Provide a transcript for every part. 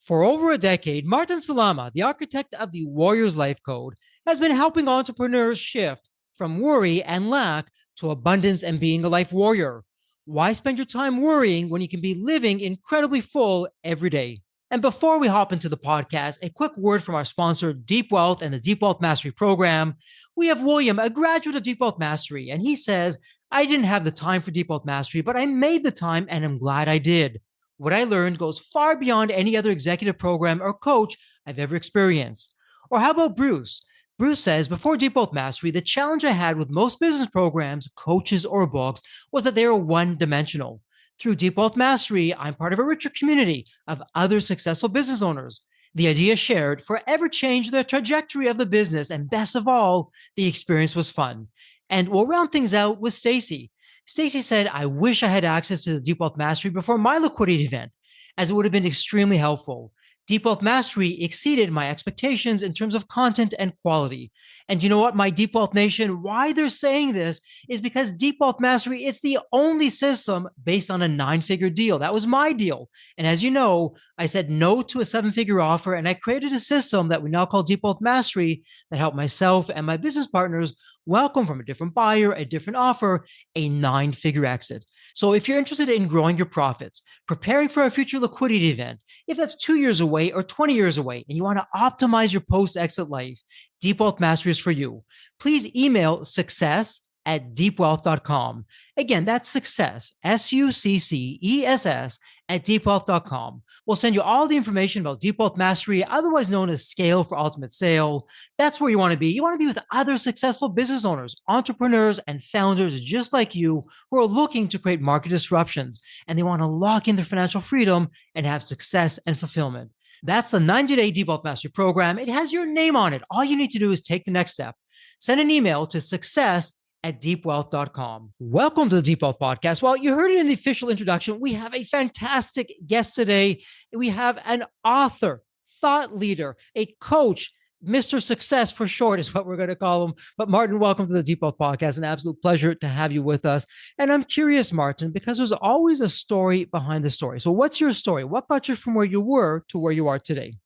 For over a decade, Martin Salama, the architect of the Warrior's Life Code, has been helping entrepreneurs shift from worry and lack to abundance and being a life warrior. Why spend your time worrying when you can be living incredibly full every day? And before we hop into the podcast, a quick word from our sponsor, Deep Wealth and the Deep Wealth Mastery Program. We have William, a graduate of Deep Wealth Mastery, and he says, I didn't have the time for Deep Wealth Mastery, but I made the time and I'm glad I did. What I learned goes far beyond any other executive program or coach I've ever experienced. Or how about Bruce? Bruce says, before Deep Wealth Mastery, the challenge I had with most business programs, coaches, or books was that they were one dimensional. Through Deep Wealth Mastery, I'm part of a richer community of other successful business owners. The idea shared forever changed the trajectory of the business, and best of all, the experience was fun. And we'll round things out with Stacy. Stacy said, I wish I had access to the Deep Wealth Mastery before my liquidity event, as it would have been extremely helpful. Deep Wealth Mastery exceeded my expectations in terms of content and quality. And you know what, my Deep Wealth Nation, why they're saying this is because Deep Wealth Mastery, it's the only system based on a 9-figure deal. That was my deal. And as you know, I said no to a 7-figure offer, and I created a system that we now call Deep Wealth Mastery that helped myself and my business partners welcome from a different buyer, a different offer, a 9-figure exit. So if you're interested in growing your profits, preparing for a future liquidity event, if that's 2 years away or 20 years away, and you want to optimize your post-exit life, Deep Wealth Mastery is for you. Please email success@deepwealth.com. Again, that's success, SUCCESS at deepwealth.com. We'll send you all the information about Deep Wealth Mastery, otherwise known as Scale for Ultimate Sale. That's where you want to be. You want to be with other successful business owners, entrepreneurs, and founders just like you who are looking to create market disruptions, and they want to lock in their financial freedom and have success and fulfillment. That's the 90-day Deep Wealth Mastery Program. It has your name on it. All you need to do is take the next step. Send an email to success@deepwealth.com. Welcome to the Deep Wealth Podcast. Well, you heard it in the official introduction. We have a fantastic guest today. We have an author, thought leader, a coach, Mr. Success for short is what we're going to call him. But Martin, welcome to the Deep Wealth Podcast. An absolute pleasure to have you with us. And I'm curious, Martin, because there's always a story behind the story. So what's your story? What got you from where you were to where you are today?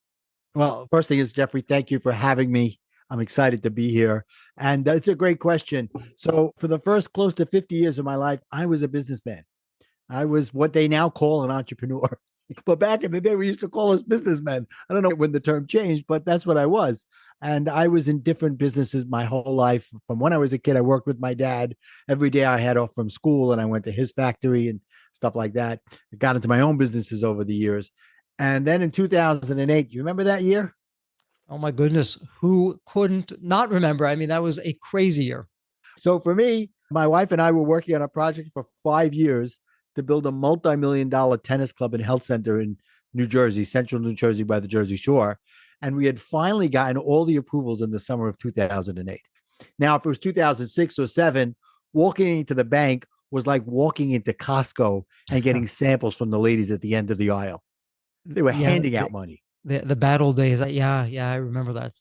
Well, first thing is, Jeffrey, thank you for having me. I'm excited to be here. And it's a great question. So for the first close to 50 years of my life, I was a businessman. I was what they now call an entrepreneur. But back in the day, we used to call us businessmen. I don't know when the term changed, but that's what I was. And I was in different businesses my whole life. From when I was a kid, I worked with my dad. Every day I had off from school and I went to his factory and stuff like that. I got into my own businesses over the years. And then in 2008, you remember that year? Oh my goodness. Who couldn't not remember? I mean, that was a crazy year. So for me, my wife and I were working on a project for 5 years to build a multi-million-dollar tennis club and health center in New Jersey, central New Jersey by the Jersey Shore. And we had finally gotten all the approvals in the summer of 2008. Now, if it was 2006 or 7, walking into the bank was like walking into Costco and getting samples from the ladies at the end of the aisle. They were handing out money. The bad old days. Yeah, I remember that.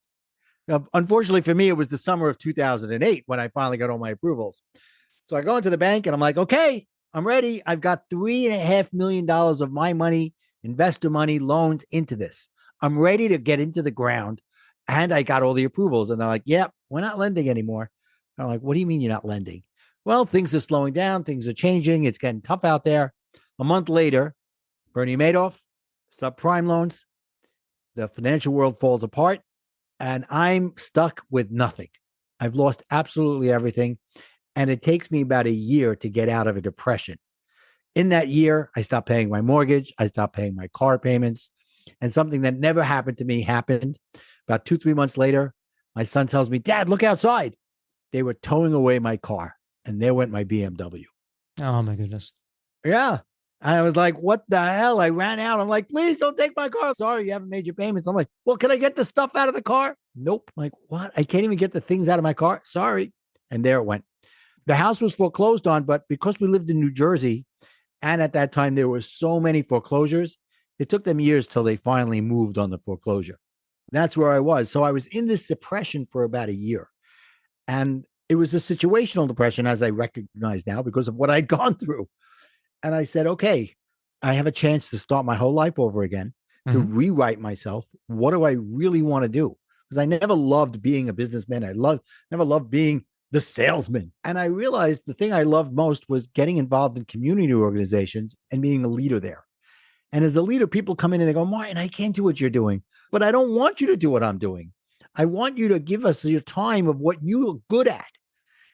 Now, unfortunately for me, it was the summer of 2008 when I finally got all my approvals. So I go into the bank and I'm like, okay, I'm ready. I've got $3.5 million of my money, investor money, loans into this. I'm ready to get into the ground. And I got all the approvals. And they're like, yep, we're not lending anymore. I'm like, what do you mean you're not lending? Well, things are slowing down. Things are changing. It's getting tough out there. A month later, Bernie Madoff, subprime loans, the financial world falls apart, and I'm stuck with nothing. I've lost absolutely everything. And it takes me about a year to get out of a depression. In that year, I stopped paying my mortgage. I stopped paying my car payments. And something that never happened to me happened. About 2-3 months later, my son tells me, Dad, look outside. They were towing away my car, and there went my BMW. Oh, my goodness. Yeah. And I was like, what the hell? I ran out. I'm like, please don't take my car. Sorry, you haven't made your payments. I'm like, well, can I get the stuff out of the car? Nope. I'm like, what? I can't even get the things out of my car. Sorry. And there it went. The house was foreclosed on, but because we lived in New Jersey, and at that time there were so many foreclosures, it took them years till they finally moved on the foreclosure. That's where I was. So I was in this depression for about a year. And it was a situational depression, as I recognize now, because of what I'd gone through. And I said, okay, I have a chance to start my whole life over again. to Mhm. rewrite myself. What do I really want to do? Because I never loved being a businessman. Never loved being the salesman. And I realized the thing I loved most was getting involved in community organizations and being a leader there. And as a leader, people come in and they go, Martin, I can't do what you're doing, but I don't want you to do what I'm doing. I want you to give us your time of what you're good at.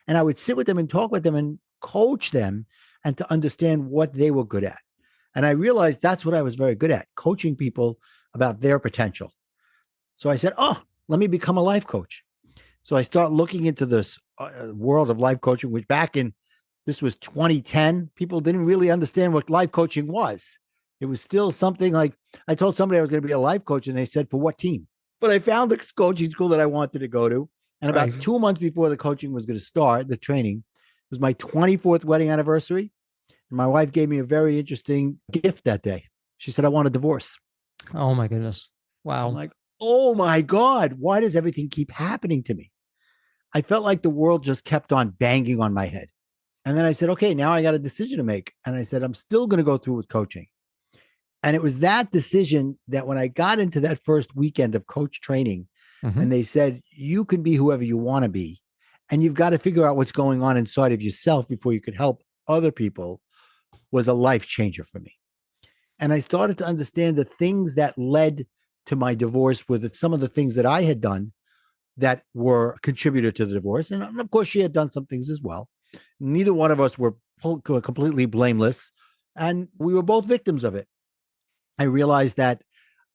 And I would sit with them and talk with them and coach them and to understand what they were good at. And I realized that's what I was very good at, coaching people about their potential. So I said, oh, let me become a life coach. So I start looking into this world of life coaching, which this was 2010. People didn't really understand what life coaching was. It was still something like, I told somebody I was going to be a life coach and they said, for what team? But I found the coaching school that I wanted to go to. And about Right. 2 months before the coaching was going to start, the training, it was my 24th wedding anniversary. And my wife gave me a very interesting gift that day. She said, I want a divorce. Oh my goodness. I'm Wow. like, oh my God, why does everything keep happening to me? I felt like the world just kept on banging on my head. And then I said, okay, now I got a decision to make. And I said, I'm still going to go through with coaching. And it was that decision that when I got into that first weekend of coach training, Mhm. and they said, you can be whoever you want to be. And you've got to figure out what's going on inside of yourself before you could help other people, was a life changer for me. And I started to understand the things that led to my divorce with some of the things that I had done that were a contributor to the divorce. And of course, she had done some things as well. Neither one of us were completely blameless. And we were both victims of it. I realized that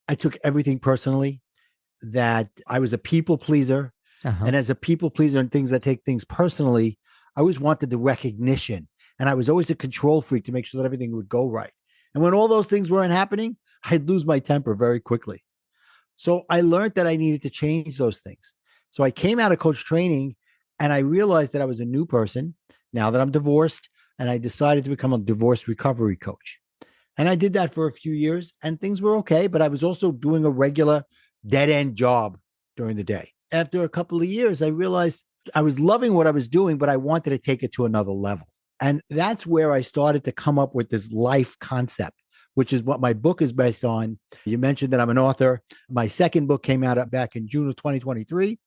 I took everything personally, that I was a people pleaser. Uh-huh. And as a people pleaser and things that take things personally, I always wanted the recognition. And I was always a control freak to make sure that everything would go right. And when all those things weren't happening, I'd lose my temper very quickly. So I learned that I needed to change those things. So I came out of coach training and I realized that I was a new person now that I'm divorced, and I decided to become a divorce recovery coach. And I did that for a few years and things were okay, but I was also doing a regular dead end job during the day. After a couple of years, I realized I was loving what I was doing, but I wanted to take it to another level. And that's where I started to come up with this life concept, which is what my book is based on. You mentioned that I'm an author. My second book came out back in June of 2023.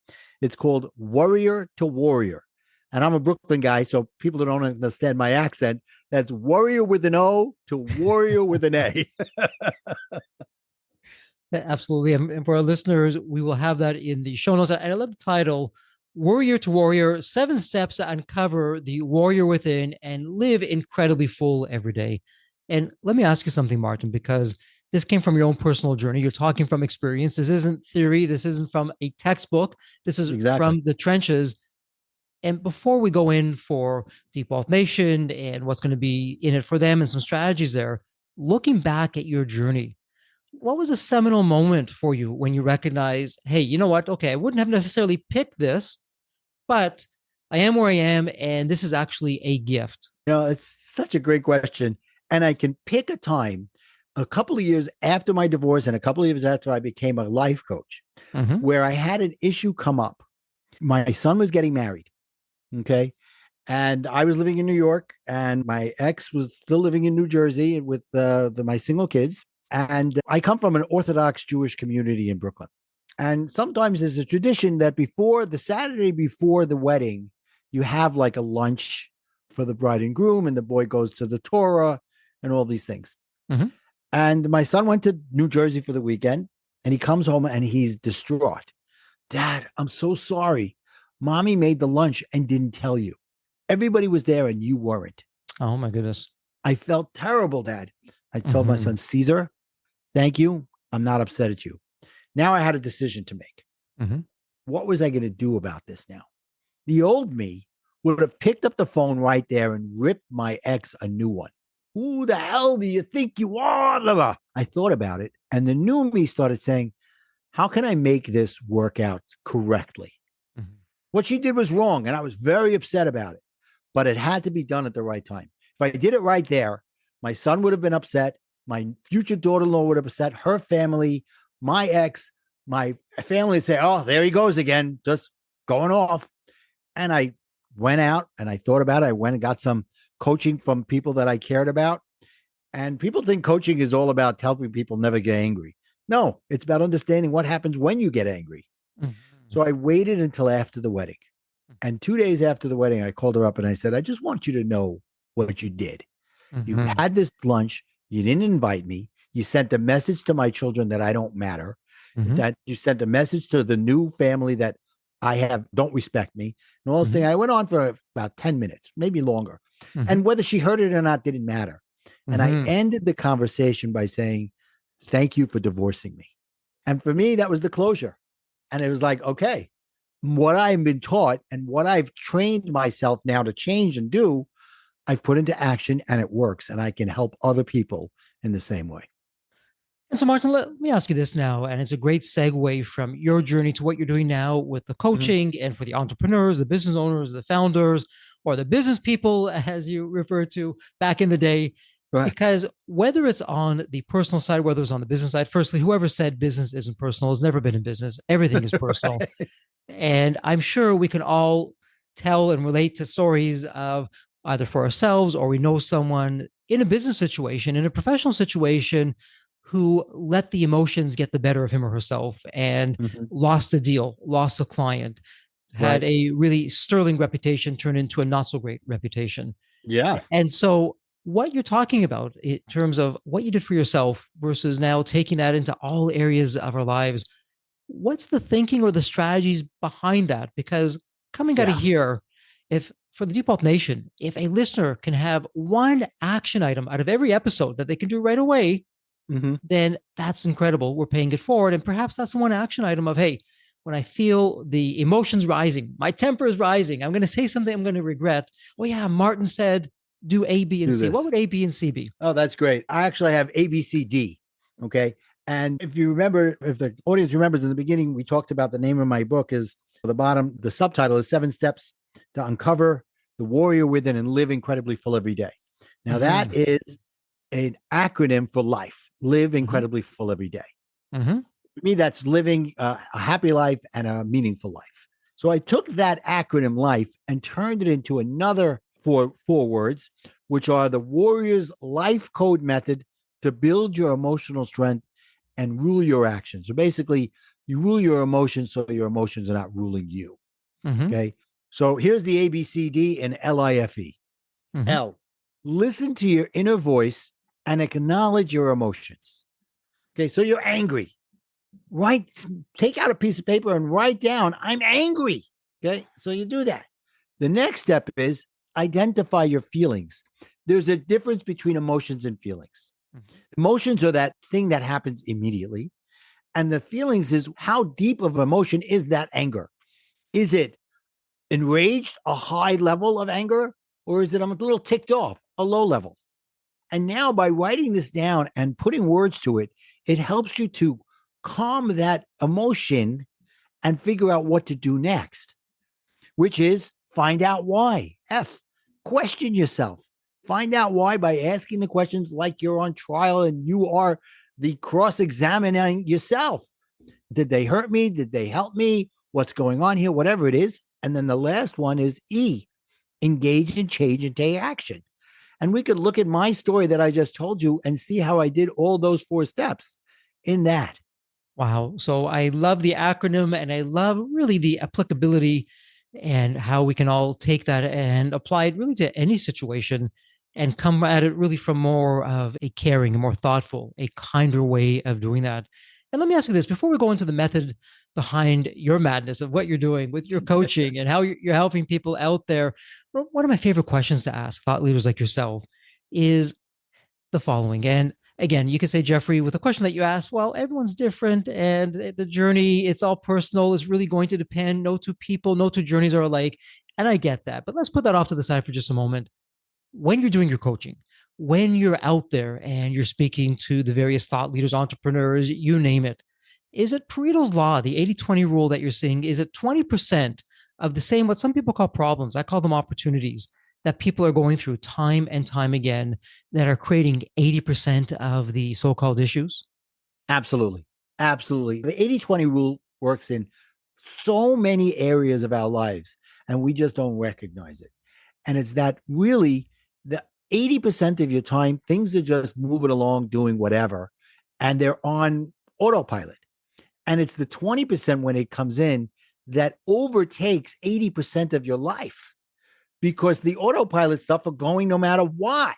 It's called Warrior to Warrior. And I'm a Brooklyn guy, so people that don't understand my accent, that's warrior with an O to warrior with an A. Absolutely. And for our listeners, we will have that in the show notes. And I love the title, Warrior to Warrior, 7 Steps to Uncover the Warrior Within and Live Incredibly Full Every Day. And let me ask you something, Martin, because this came from your own personal journey. You're talking from experience. This isn't theory. This isn't from a textbook. This is Exactly. from the trenches. And before we go in for Deep Wealth Nation and what's going to be in it for them and some strategies there, looking back at your journey, what was a seminal moment for you when you recognized, hey, you know what? Okay, I wouldn't have necessarily picked this, but I am where I am, and this is actually a gift. It's such a great question. And I can pick a time a couple of years after my divorce and a couple of years after I became a life coach Mm-hmm. where I had an issue come up. My son was getting married. Okay. And I was living in New York, and my ex was still living in New Jersey with my single kids. And I come from an Orthodox Jewish community in Brooklyn. And sometimes there's a tradition that before the Saturday before the wedding, you have like a lunch for the bride and groom, and the boy goes to the Torah and all these things. Mm-hmm. And my son went to New Jersey for the weekend, and he comes home and he's distraught. Dad, I'm so sorry. Mommy made the lunch and didn't tell you. Everybody was there and you weren't. Oh my goodness. I felt terrible, Dad. I told my Mm-hmm. son, Caesar, thank you. I'm not upset at you. Now I had a decision to make. Mm-hmm. What was I going to do about this now? The old me would have picked up the phone right there and ripped my ex a new one. Who the hell do you think you are? I thought about it. And the new me started saying, how can I make this work out correctly? Mm-hmm. What she did was wrong. And I was very upset about it, but it had to be done at the right time. If I did it right there, my son would have been upset. My future daughter-in-law would have upset her family, my ex, my family would say, oh, there he goes again, just going off. And I went out and I thought about it. I went and got some coaching from people that I cared about. And people think coaching is all about helping people never get angry. No, it's about understanding what happens when you get angry. Mhm. So I waited until after the wedding. And 2 days after the wedding, I called her up and I said, I just want you to know what you did. You Mhm. had this lunch. You didn't invite me. You sent a message to my children that I don't matter. Mhm. That you sent a message to the new family that I have don't respect me. And all this thing. Mhm. I went on for about 10 minutes, maybe longer. Mhm. And whether she heard it or not didn't matter. And I Mhm. ended the conversation by saying, thank you for divorcing me. And for me, that was the closure. And it was like, okay, what I've been taught and what I've trained myself now to change and do, I've put into action and it works. And I can help other people in the same way. And so, Martin, let me ask you this now, and it's a great segue from your journey to what you're doing now with the Mhm. coaching and for the entrepreneurs, the business owners, the founders, or the business people, as you referred to back in the day. Right. Because whether it's on the personal side, whether it's on the business side, firstly, whoever said business isn't personal has never been in business. Everything is personal. Right. And I'm sure we can all tell and relate to stories of either for ourselves or we know someone in a business situation, in a professional situation, who let the emotions get the better of him or herself and Mhm. lost a deal, lost a client, had Right. a really sterling reputation turn into a not so great reputation. Yeah. And so, what you're talking about in terms of what you did for yourself versus now taking that into all areas of our lives, what's the thinking or the strategies behind that? Because coming out of Yeah. here, if for the Default Nation, if a listener can have one action item out of every episode that they can do right away, Mhm. then that's incredible. We're paying it forward. And perhaps that's one action item of, hey, when I feel the emotions rising, my temper is rising, I'm going to say something I'm going to regret. Oh, yeah, Martin said do A, B, and Do C. What this. would A, B, and C be? Oh, that's great. I actually have ABCD. Okay. And if you remember, if the audience remembers in the beginning, we talked about the name of my book is the bottom, the subtitle is 7 Steps to Uncover the Warrior Within and Live Incredibly Full Every Day. Now, that Mm-hmm. is an acronym for life. Live Mm-hmm. incredibly full every day. Mm-hmm. For me, that's living a happy life and a meaningful life. So I took that acronym life and turned it into another four words, which are the Warrior's Life Code Method to build your emotional strength and rule your actions. So basically, you rule your emotions so your emotions are not ruling you. Mm-hmm. Okay. So here's the ABCD and LIFE. Mm-hmm. L, listen to your inner voice and acknowledge your emotions. Okay. So you're angry. Write, take out a piece of paper and write down, I'm angry. Okay. So you do that. The next step is identify your feelings. There's a difference between emotions and feelings. Emotions are that thing that happens immediately. And the feelings is how deep of emotion is that anger? Is it enraged, a high level of anger? Or is it I'm a little ticked off, a low level? And now by writing this down and putting words to it, it helps you to calm that emotion and figure out what to do next, which is find out why. F, question yourself. Find out why by asking the questions like you're on trial and you are the cross examining yourself. Did they hurt me? Did they help me? What's going on here? Whatever it is. And then the last one is E, engage in change and take action. And we could look at my story that I just told you and see how I did all those 4 steps in that. Wow. So I love the acronym and I love really the applicability and how we can all take that and apply it really to any situation and come at it really from more of a caring, a more thoughtful, a kinder way of doing that. And let me ask you this before we go into the method behind your madness of what you're doing with your coaching and how you're helping people out there. One of my favorite questions to ask thought leaders like yourself is the following. And again, you could say, Jeffrey, with a question that you asked, well, everyone's different and the journey, it's all personal, is really going to depend. No two people, no two journeys are alike. And I get that. But let's put that off to the side for just a moment. When you're doing your coaching, when you're out there and you're speaking to the various thought leaders, entrepreneurs, you name it, is it Pareto's law, the 80-20 rule that you're seeing? Is it 20% of the same, what some people call problems? I call them opportunities that people are going through time and time again that are creating 80% of the so called issues? Absolutely. Absolutely. The 80-20 rule works in so many areas of our lives, and we just don't recognize it. And it's that really the 80% of your time, things are just moving along, doing whatever, and they're on autopilot. And it's the 20% when it comes in that overtakes 80% of your life because the autopilot stuff are going no matter what.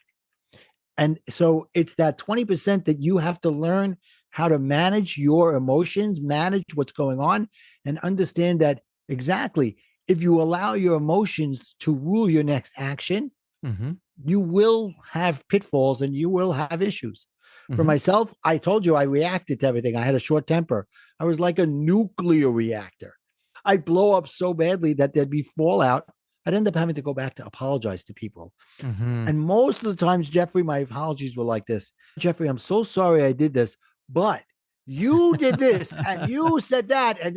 And so it's that 20% that you have to learn how to manage your emotions, manage what's going on, and understand that exactly if you allow your emotions to rule your next action, you will have pitfalls and you will have issues. For myself, I told you I reacted to everything. I had a short temper. I was like a nuclear reactor. I'd blow up so badly that there'd be fallout. I'd end up having to go back to apologize to people. And most of the times, Jeffrey, my apologies were like this. Jeffrey, I'm so sorry I did this, but you did this and you said that. And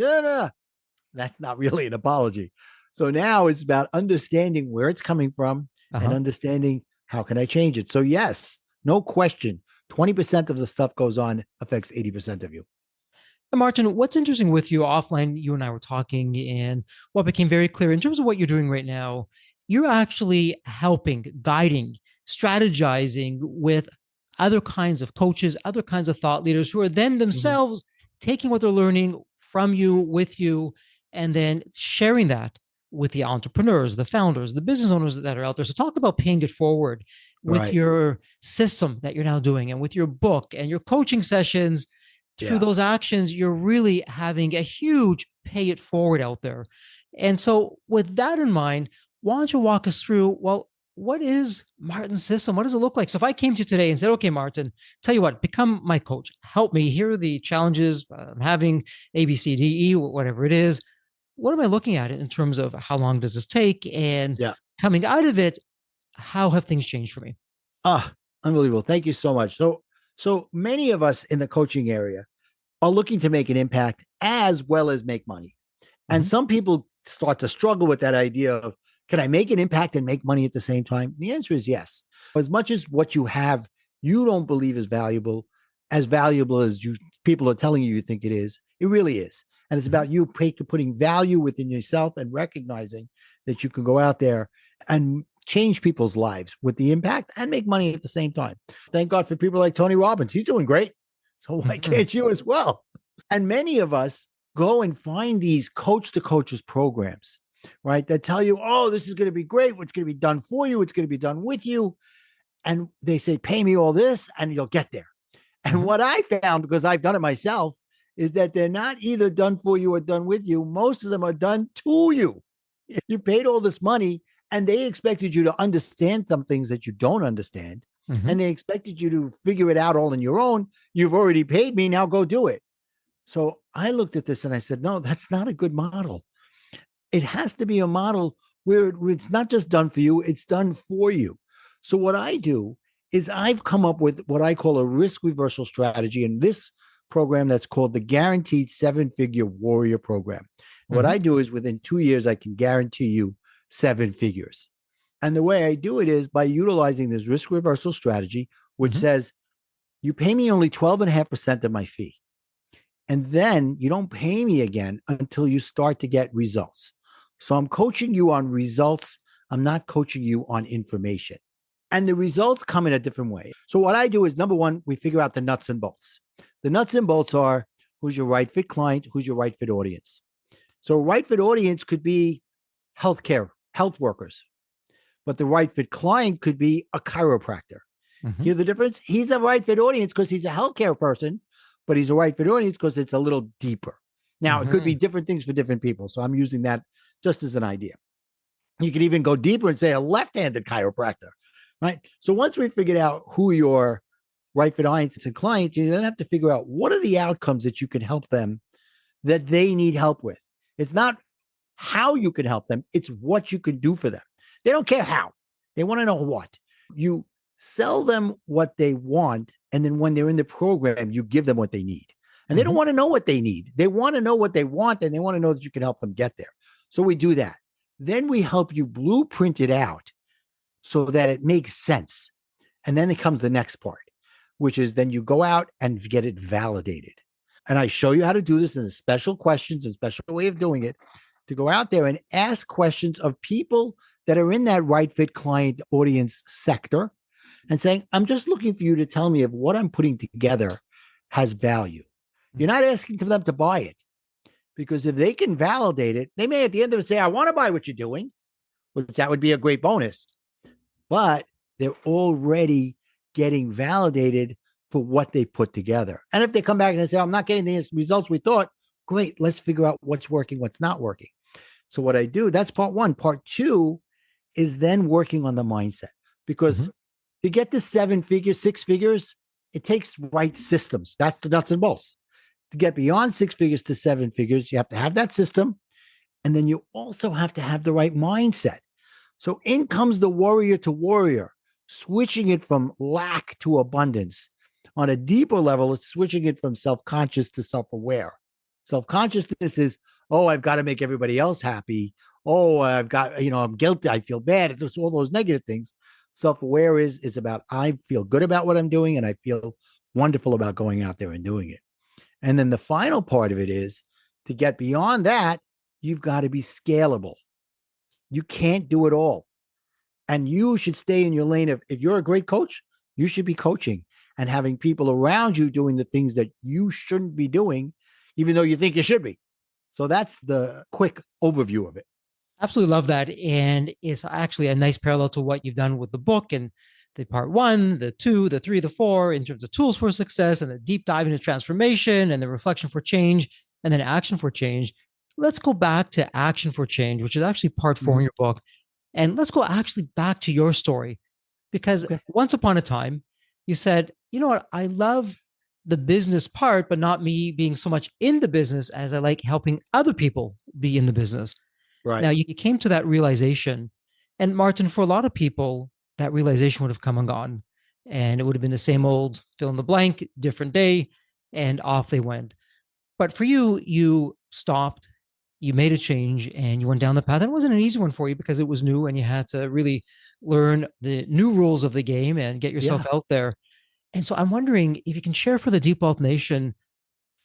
that's not really an apology. So now it's about understanding where it's coming from and understanding how can I change it. So yes, no question, 20% of the stuff goes on affects 80% of you. And Martin, what's interesting with you offline, you and I were talking, and what became very clear in terms of what you're doing right now, you're actually helping, guiding, strategizing with other kinds of coaches, other kinds of thought leaders who are then themselves taking what they're learning from you, with you, and then sharing that with the entrepreneurs, the founders, the business owners that are out there. So talk about paying it forward with your system that you're now doing and with your book and your coaching sessions. Through those actions, you're really having a huge pay it forward out there. And so with that in mind, why don't you walk us through, well, what is Martin's system? What does it look like? So if I came to you today and said, okay, Martin, tell you what, become my coach, help me. Here are the challenges I'm having, A, B, C, D, E, whatever it is. What am I looking at in terms of how long does this take? And coming out of it, how have things changed for me? Unbelievable. Thank you so much. So many of us in the coaching area are looking to make an impact as well as make money. And some people start to struggle with that idea of, can I make an impact and make money at the same time? The answer is yes. As much as what you have, you don't believe is valuable as people are telling you think it is, it really is. And it's about you putting value within yourself and recognizing that you can go out there and change people's lives with the impact and make money at the same time. Thank God for people like Tony Robbins. He's doing great. So why can't you as well? And many of us go and find these coach to coaches programs, right? That tell you, oh, this is going to be great. What's going to be done for you? It's going to be done with you. And they say, pay me all this and you'll get there. And what I found, because I've done it myself, is that they're not either done for you or done with you. Most of them are done to you. You paid all this money and they expected you to understand some things that you don't understand. And they expected you to figure it out all on your own. You've already paid me. Now go do it. So I looked at this and I said, no, that's not a good model. It has to be a model where it's not just done for you, it's done for you. So what I do is I've come up with what I call a risk reversal strategy in this program that's called the Guaranteed 7-Figure Warrior Program. What I do is within 2 years, I can guarantee you 7 figures. And the way I do it is by utilizing this risk reversal strategy, which says you pay me only 12.5% of my fee. And then you don't pay me again until you start to get results. So I'm coaching you on results. I'm not coaching you on information. And the results come in a different way. So what I do is, number one, we figure out the nuts and bolts. The nuts and bolts are who's your right fit client, who's your right fit audience. So right fit audience could be health workers. But the right fit client could be a chiropractor. Hear the difference? He's a right fit audience because he's a healthcare person, but he's a right fit audience because it's a little deeper. Now, it could be different things for different people. So I'm using that just as an idea. You could even go deeper and say a left-handed chiropractor, right? So once we figured out who your right fit audience and client, you then have to figure out what are the outcomes that you can help them that they need help with. It's not how you can help them. It's what you can do for them. They don't care how. They want to know what. You sell them what they want. And then when they're in the program, you give them what they need. And they don't want to know what they need. They want to know what they want. And they want to know that you can help them get there. So we do that. Then we help you blueprint it out so that it makes sense. And then it comes the next part, which is then you go out and get it validated. And I show you how to do this in the special questions and special way of doing it, to go out there and ask questions of people that are in that right fit client audience sector and saying, I'm just looking for you to tell me if what I'm putting together has value. You're not asking for them to buy it, because if they can validate it, they may at the end of it say, I want to buy what you're doing, which that would be a great bonus. But they're already getting validated for what they put together. And if they come back and they say, I'm not getting the results we thought, great, let's figure out what's working, what's not working. So what I do, that's part one. Part two is then working on the mindset, because to get to 7 figures, 6 figures, it takes right systems. That's the nuts and bolts. To get beyond 6 figures to 7 figures, you have to have that system. And then you also have to have the right mindset. So in comes the warrior to warrior, switching it from lack to abundance. On a deeper level, it's switching it from self-conscious to self-aware. Self-consciousness is, oh, I've got to make everybody else happy. Oh, I've got, I'm guilty. I feel bad. It's all those negative things. Self-aware is about, I feel good about what I'm doing, and I feel wonderful about going out there and doing it. And then the final part of it is, to get beyond that, you've got to be scalable. You can't do it all. And you should stay in your lane. If you're a great coach, you should be coaching and having people around you doing the things that you shouldn't be doing, even though you think you should be. So that's the quick overview of it. Absolutely love that. And it's actually a nice parallel to what you've done with the book and the part 1, the 2, the 3, the 4, in terms of tools for success, and the deep dive into transformation, and the reflection for change, and then action for change. Let's go back to action for change, which is actually part 4 in your book. And let's go actually back to your story, because once upon a time, you said, you know what, I love the business part, but not me being so much in the business as I like helping other people be in the business. Right. Now, you came to that realization. And Martin, for a lot of people, that realization would have come and gone. And it would have been the same old fill in the blank, different day, and off they went. But for you, you stopped, you made a change, and you went down the path. And it wasn't an easy one for you because it was new, and you had to really learn the new rules of the game and get yourself out there. And so I'm wondering if you can share for the Deep Wealth Nation,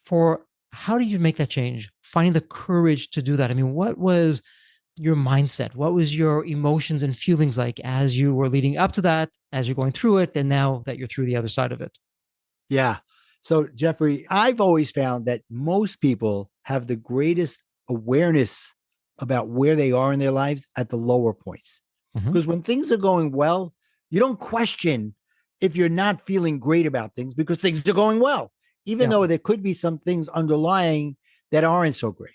for how did you make that change? Finding the courage to do that. I mean, what was your mindset? What was your emotions and feelings like as you were leading up to that, as you're going through it, and now that you're through the other side of it? Yeah. So, Jeffrey, I've always found that most people have the greatest awareness about where they are in their lives at the lower points. Because when things are going well, you don't question if you're not feeling great about things, because things are going well, even though there could be some things underlying that aren't so great.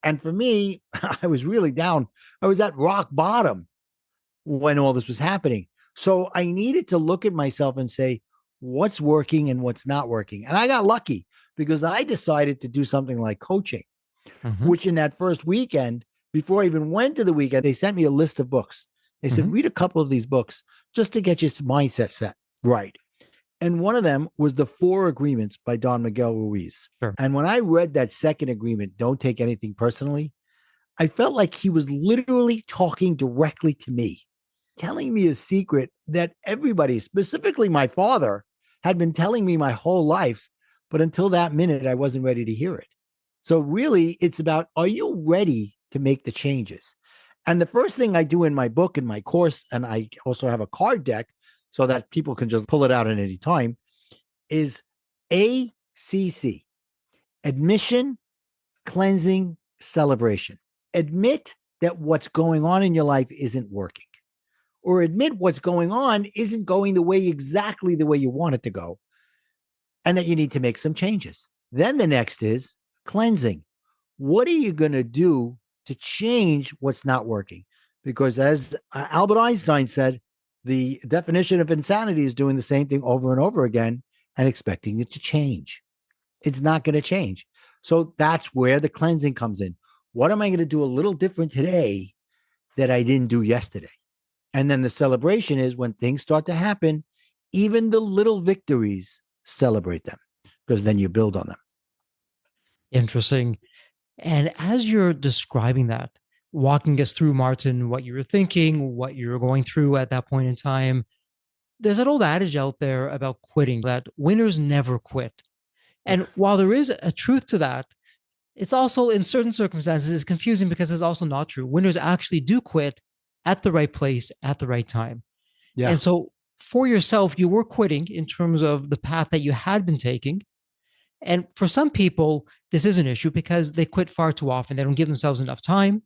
And for me, I was really down. I was at rock bottom when all this was happening. So I needed to look at myself and say, what's working and what's not working. And I got lucky because I decided to do something like coaching, which in that first weekend, before I even went to the weekend, they sent me a list of books. They said, read a couple of these books just to get your mindset set right. And one of them was The 4 Agreements by Don Miguel Ruiz. And when I read that second agreement, don't take anything personally, I felt like he was literally talking directly to me, telling me a secret that everybody, specifically my father, had been telling me my whole life. But until that minute, I wasn't ready to hear it. So really, it's about, are you ready to make the changes? And the first thing I do in my book, in my course, and I also have a card deck so that people can just pull it out at any time, is ACC, admission, cleansing, celebration. Admit that what's going on in your life isn't working, or admit what's going on isn't going exactly the way you want it to go, and that you need to make some changes. Then the next is cleansing. What are you going to do to change what's not working? Because as Albert Einstein said, the definition of insanity is doing the same thing over and over again and expecting it to change. It's not going to change. So that's where the cleansing comes in. What am I going to do a little different today that I didn't do yesterday? And then the celebration is when things start to happen, even the little victories, celebrate them, because then you build on them. Interesting. And as you're describing that, walking us through, Martin, what you were thinking, what you were going through at that point in time, there's an old adage out there about quitting, that winners never quit. And while there is a truth to that, it's also, in certain circumstances, it's confusing because it's also not true. Winners actually do quit at the right place at the right time. And so for yourself, you were quitting in terms of the path that you had been taking. And for some people, this is an issue because they quit far too often. They don't give themselves enough time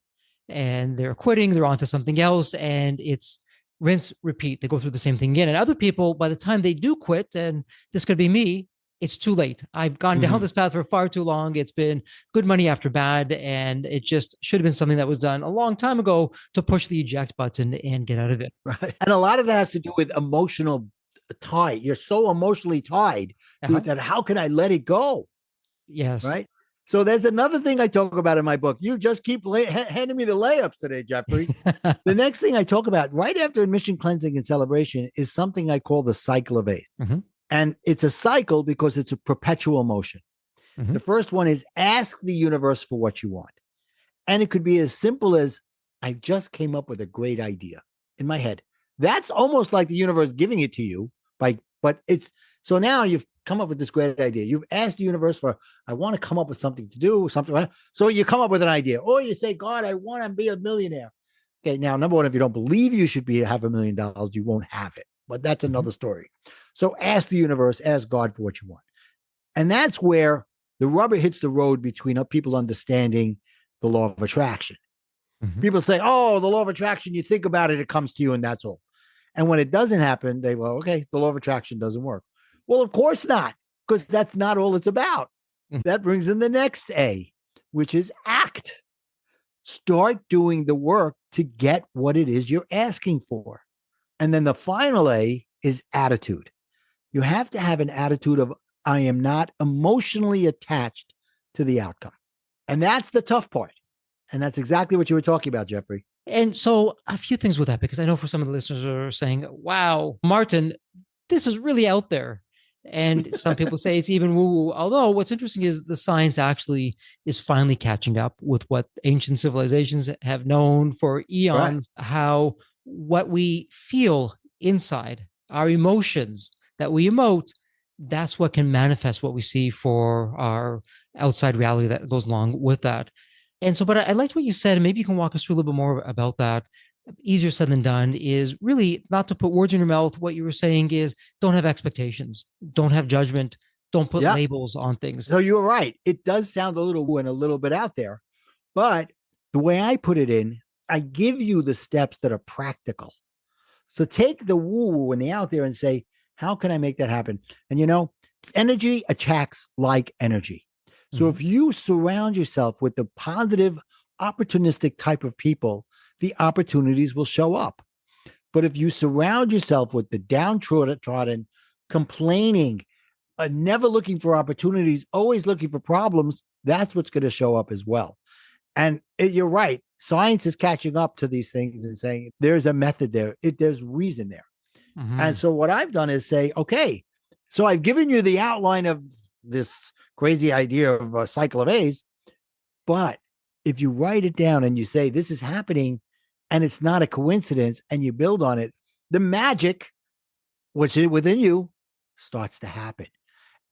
and they're quitting, they're on to something else, and it's rinse, repeat. They go through the same thing again. And other people, by the time they do quit, and this could be me, it's too late. I've gone down this path for far too long. It's been good money after bad, and it just should have been something that was done a long time ago to push the eject button and get out of it. Right. And a lot of that has to do with emotional tie. You're so emotionally tied to it that how can I let it go? Yes. Right. So there's another thing I talk about in my book. You just keep handing me the layups today, Jeffrey. The next thing I talk about right after admission cleansing and celebration is something I call the cycle of A's. And it's a cycle because it's a perpetual motion. The first one is ask the universe for what you want. And it could be as simple as, I just came up with a great idea in my head. That's almost like the universe giving it to you. But it's, so now you've come up with this great idea. You've asked the universe for, I want to come up with something to do, something. So you come up with an idea, or you say, God, I want to be a millionaire. Okay. Now, number one, if you don't believe you should have $1 million, you won't have it. But that's another story. So ask the universe, ask God for what you want. And that's where the rubber hits the road between people understanding the law of attraction. People say, oh, the law of attraction, you think about it, it comes to you, and that's all. And when it doesn't happen, they go, okay, the law of attraction doesn't work. Well, of course not, because that's not all it's about. That brings in the next A, which is act. Start doing the work to get what it is you're asking for. And then the final A is attitude. You have to have an attitude of, I am not emotionally attached to the outcome. And that's the tough part. And that's exactly what you were talking about, Jeffrey. And so a few things with that, because I know for some of the listeners are saying, wow, Martin, this is really out there. And some people say it's even woo-woo. Although what's interesting is the science actually is finally catching up with what ancient civilizations have known for eons, how what we feel inside, our emotions that we emote, that's what can manifest what we see for our outside reality that goes along with that. And so, but I liked what you said, and maybe you can walk us through a little bit more about that. Easier said than done is really not to put words in your mouth. What you were saying is don't have expectations, don't have judgment, don't put labels on things. So you're right. It does sound a little woo and a little bit out there, but the way I put it in, I give you the steps that are practical. So take the woo and the out there and say, how can I make that happen? And energy attracts like energy. So if you surround yourself with the positive, opportunistic type of people, the opportunities will show up. But if you surround yourself with the downtrodden, complaining, never looking for opportunities, always looking for problems, that's what's going to show up as well. And you're right. Science is catching up to these things and saying there's a method there. There's reason there. And so what I've done is say, okay, so I've given you the outline of this crazy idea of a cycle of A's, but if you write it down and you say this is happening and it's not a coincidence and you build on it, the magic, which is within you, starts to happen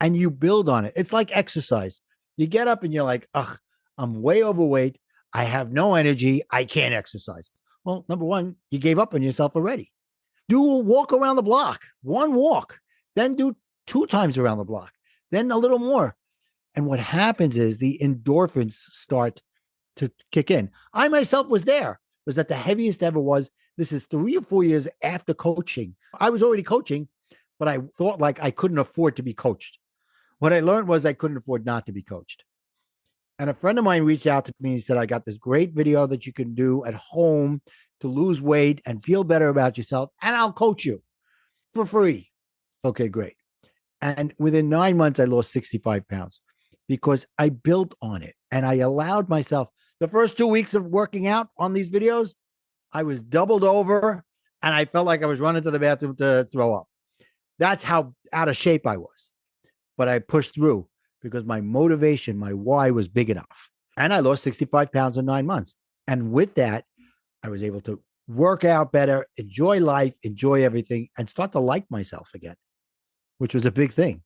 and you build on it. It's like exercise. You get up and you're like, ugh, I'm way overweight. I have no energy. I can't exercise. Well, number one, you gave up on yourself already. Do a walk around the block, one walk, then do 2 times around the block, then a little more. And what happens is the endorphins start to kick in. I myself was there, was at the heaviest ever was. This is 3 or 4 years after coaching. I was already coaching, but I thought like I couldn't afford to be coached. What I learned was I couldn't afford not to be coached. And a friend of mine reached out to me and said, I got this great video that you can do at home to lose weight and feel better about yourself, and I'll coach you for free. Okay, great. And within 9 months, I lost 65 pounds because I built on it and I allowed myself. The first 2 weeks of working out on these videos, I was doubled over and I felt like I was running to the bathroom to throw up. That's how out of shape I was. But I pushed through because my motivation, my why was big enough. And I lost 65 pounds in 9 months. And with that, I was able to work out better, enjoy life, enjoy everything, and start to like myself again, which was a big thing.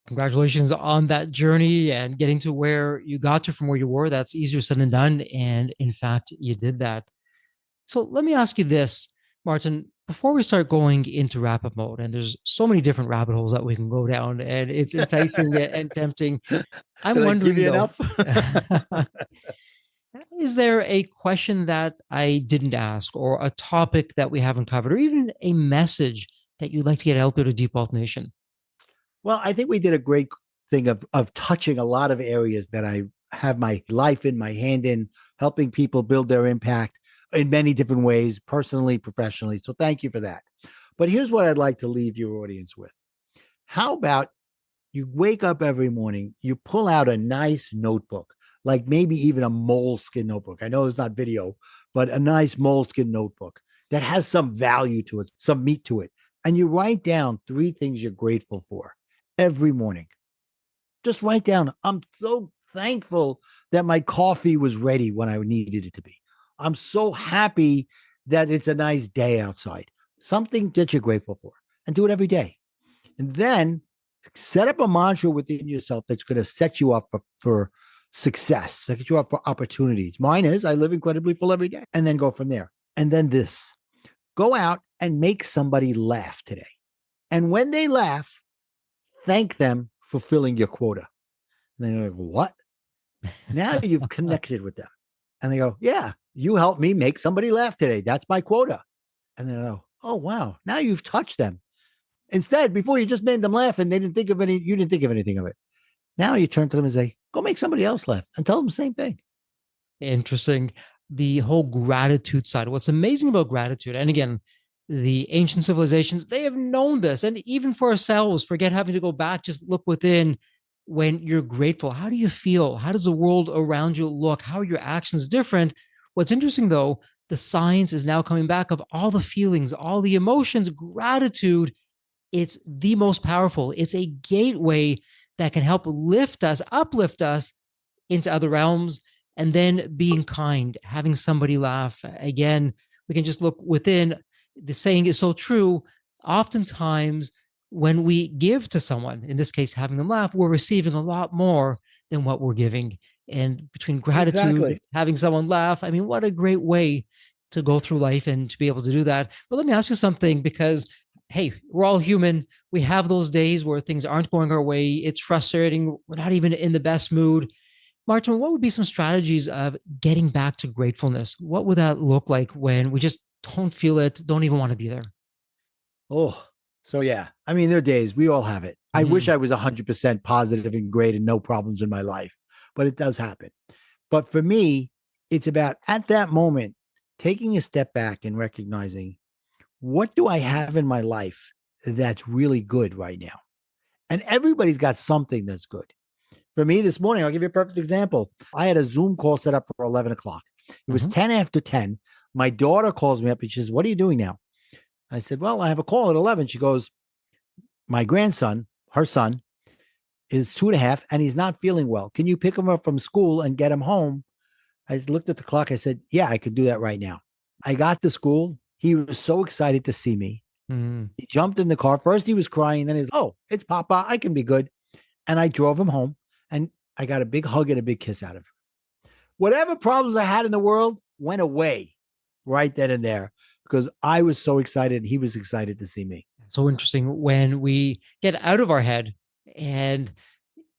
Congratulations on that journey and getting to where you got to from where you were. That's easier said than done. And in fact, you did that. So let me ask you this. Martin, before we start going into wrap up mode, and there's so many different rabbit holes that we can go down, and it's enticing and tempting. I'm Did I give wondering you though, enough? is there a question that I didn't ask, or a topic that we haven't covered, or even a message that you'd like to get out there to Deep Wealth Nation? Well, I think we did a great thing of touching a lot of areas that I have my life in, my hand in, helping people build their impact in many different ways, personally, professionally. So thank you for that. But here's what I'd like to leave your audience with. How about you wake up every morning, you pull out a nice notebook, like maybe even a moleskin notebook. I know it's not video, but a nice moleskin notebook that has some value to it, some meat to it. And you write down 3 things you're grateful for every morning. Just write down, I'm so thankful that my coffee was ready when I needed it to be. I'm so happy that it's a nice day outside. Something that you're grateful for, and do it every day. And then set up a mantra within yourself that's going to set you up for success, set you up for opportunities. Mine is, I live incredibly full every day, and then go from there. And then this, go out and make somebody laugh today. And when they laugh, thank them for filling your quota. And they're like, what? Now you've connected with them. And they go, yeah, you helped me make somebody laugh today. That's my quota. And they go, oh, wow. Now you've touched them. Instead, before you just made them laugh and they didn't think of you didn't think of anything of it. Now you turn to them and say, go make somebody else laugh and tell them the same thing. Interesting. The whole gratitude side. What's amazing about gratitude, and again, the ancient civilizations, they have known this. And even for ourselves, forget having to go back, just look within. When you're grateful, how do you feel? How does the world around you look? How are your actions different? What's interesting though, the science is now coming back of all the feelings, all the emotions, gratitude. It's the most powerful. It's a gateway that can help lift us, uplift us into other realms. And then being kind, having somebody laugh. Again, we can just look within. The saying is so true. Oftentimes, when we give to someone, in this case, having them laugh, we're receiving a lot more than what we're giving. And between gratitude, Exactly. having someone laugh, I mean, what a great way to go through life and to be able to do that. But let me ask you something, because hey, we're all human. We have those days where things aren't going our way. It's frustrating. We're not even in the best mood. Martin, what would be some strategies of getting back to gratefulness? What would that look like when we just don't feel it, don't even want to be there? Oh, so yeah. I mean, there are days we all have it. I wish Mhm. I was 100% positive and great and no problems in my life, but it does happen. But for me, it's about at that moment, taking a step back and recognizing what do I have in my life that's really good right now? And everybody's got something that's good. For me this morning, I'll give you a perfect example. I had a Zoom call set up for 11 o'clock. It was Mhm. 10 after 10. My daughter calls me up and she says, what are you doing now? I said, well, I have a call at 11. She goes, my grandson, her son, is 2.5 and he's not feeling well. Can you pick him up from school and get him home? I looked at the clock. I said, yeah, I could do that right now. I got to school. He was so excited to see me. Mhm. He jumped in the car. First, he was crying. Then he's, oh, it's Papa. I can be good. And I drove him home and I got a big hug and a big kiss out of him. Whatever problems I had in the world went away right then and there because I was so excited. He was excited to see me. So interesting when we get out of our head and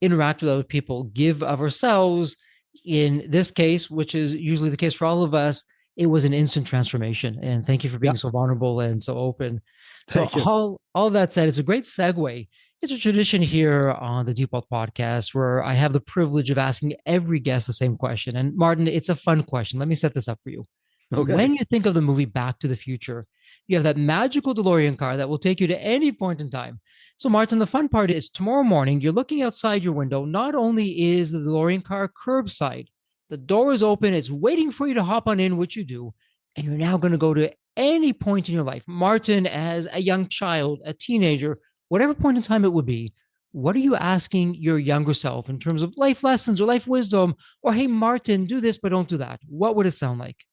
interact with other people, give of ourselves. In this case, which is usually the case for all of us, it was an instant transformation. And thank you for being Yep. so vulnerable and so open. So Thank you. all that said, it's a great segue. It's a tradition here on the Deep Wealth podcast where I have the privilege of asking every guest the same question. And Martin, it's a fun question. Let me set this up for you. When Okay. you think of the movie Back to the Future, you have that magical DeLorean car that will take you to any point in time. So, Martin, the fun part is tomorrow morning, you're looking outside your window. Not only is the DeLorean car curbside, the door is open, it's waiting for you to hop on in, which you do. And you're now going to go to any point in your life. Martin, as a young child, a teenager, whatever point in time it would be, what are you asking your younger self in terms of life lessons or life wisdom? Or, hey, Martin, do this, but don't do that. What would it sound like?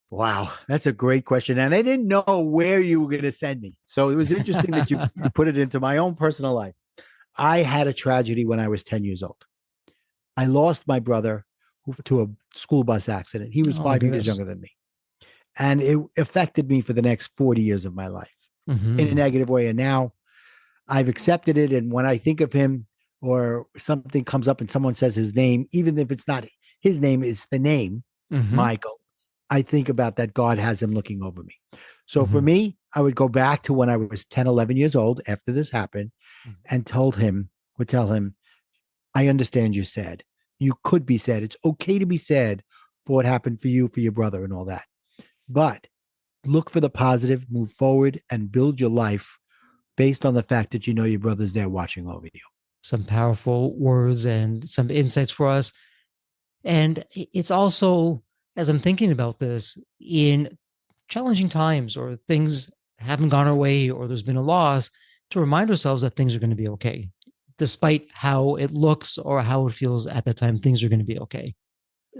Wow, that's a great question. And I didn't know where you were going to send me. So it was interesting that you put it into my own personal life. I had a tragedy when I was 10 years old. I lost my brother to a school bus accident. He was Oh my 5 years goodness. younger than me. And it affected me for the next 40 years of my life in a negative way. And now I've accepted it. And when I think of him or something comes up and someone says his name, even if it's not his name, it's the name, Michael, I think about that God has him looking over me. So for me, I would go back to when I was 10, 11 years old after this happened and tell him, I understand you're sad. You could be sad. It's okay to be sad for what happened for you, for your brother and all that. But look for the positive, move forward, and build your life based on the fact that you know your brother's there watching over you. Some powerful words and some insights for us. And it's also, as I'm thinking about this, in challenging times or things haven't gone our way or there's been a loss, to remind ourselves that things are going to be okay. Despite how it looks or how it feels at that time, things are going to be okay.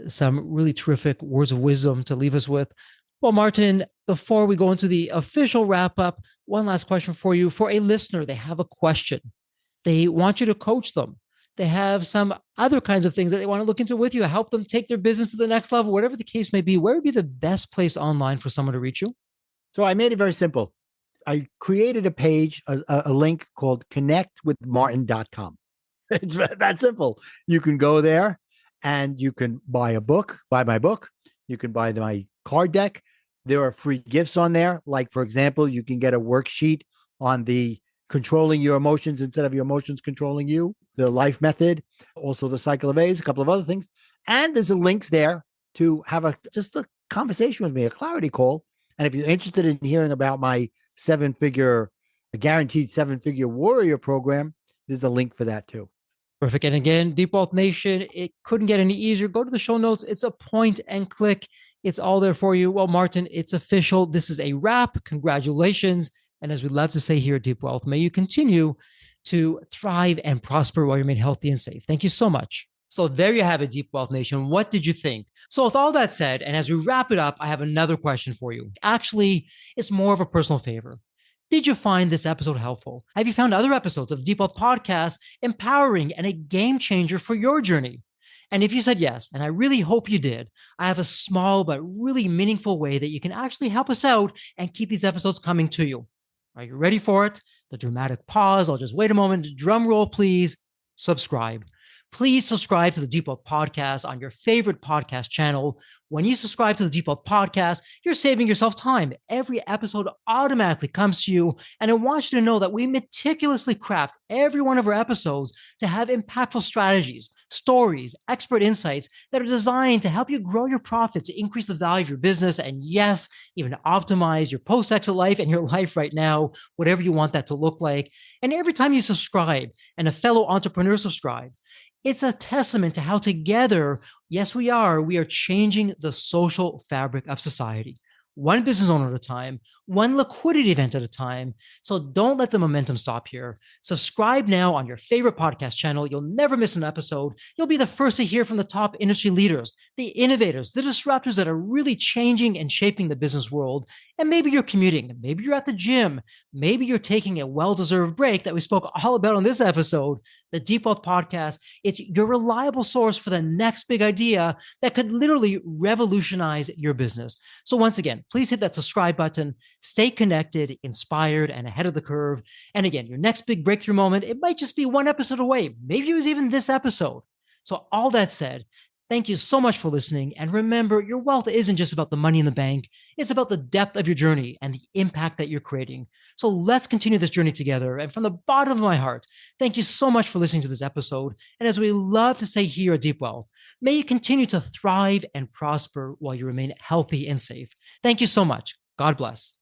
Some really terrific words of wisdom to leave us with. Well, Martin, before we go into the official wrap up, one last question for you. For a listener, they have a question. They want you to coach them. They have some other kinds of things that they want to look into with you, help them take their business to the next level, whatever the case may be. Where would be the best place online for someone to reach you? So I made it very simple. I created a page, a link called connectwithmartin.com. It's that simple. You can go there and you can buy my book. You can buy my card deck. There are free gifts on there. Like, for example, you can get a worksheet on the controlling your emotions instead of your emotions controlling you, the life method, also the cycle of A's, a couple of other things. And there's a links there to have just a conversation with me, a clarity call. And if you're interested in hearing about my guaranteed seven-figure warrior program, there's a link for that too. Perfect. And again, Deep Wealth Nation, it couldn't get any easier. Go to the show notes. It's a point and click. It's all there for you. Well, Martin, it's official. This is a wrap. Congratulations. And as we love to say here at Deep Wealth, may you continue to thrive and prosper while you remain healthy and safe. Thank you so much. So there you have it, Deep Wealth Nation. What did you think? So with all that said, and as we wrap it up, I have another question for you. Actually, it's more of a personal favor. Did you find this episode helpful? Have you found other episodes of the Deep Wealth Podcast empowering and a game changer for your journey? And if you said yes, and I really hope you did, I have a small but really meaningful way that you can actually help us out and keep these episodes coming to you. Are you ready for it? The dramatic pause. I'll just wait a moment. Drum roll, please. Subscribe. Please subscribe to the Deep Wealth Podcast on your favorite podcast channel. When you subscribe to the Deep Wealth Podcast, you're saving yourself time. Every episode automatically comes to you. And I want you to know that we meticulously craft every one of our episodes to have impactful strategies, stories, expert insights that are designed to help you grow your profits, increase the value of your business, and yes, even optimize your post-exit life and your life right now, whatever you want that to look like. And every time you subscribe and a fellow entrepreneur subscribe, it's a testament to how together, yes, we are changing the social fabric of society. One business owner at a time, one liquidity event at a time. So don't let the momentum stop here. Subscribe now on your favorite podcast channel. You'll never miss an episode. You'll be the first to hear from the top industry leaders, the innovators, the disruptors that are really changing and shaping the business world. And maybe you're commuting, maybe you're at the gym, maybe you're taking a well-deserved break that we spoke all about on this episode. The Deep Wealth Podcast, it's your reliable source for the next big idea that could literally revolutionize your business. So once again, please hit that subscribe button, stay connected, inspired, and ahead of the curve. And again, your next big breakthrough moment, it might just be one episode away. Maybe it was even this episode. So all that said, thank you so much for listening. And remember, your wealth isn't just about the money in the bank. It's about the depth of your journey and the impact that you're creating. So let's continue this journey together. And from the bottom of my heart, thank you so much for listening to this episode. And as we love to say here at Deep Wealth, may you continue to thrive and prosper while you remain healthy and safe. Thank you so much. God bless.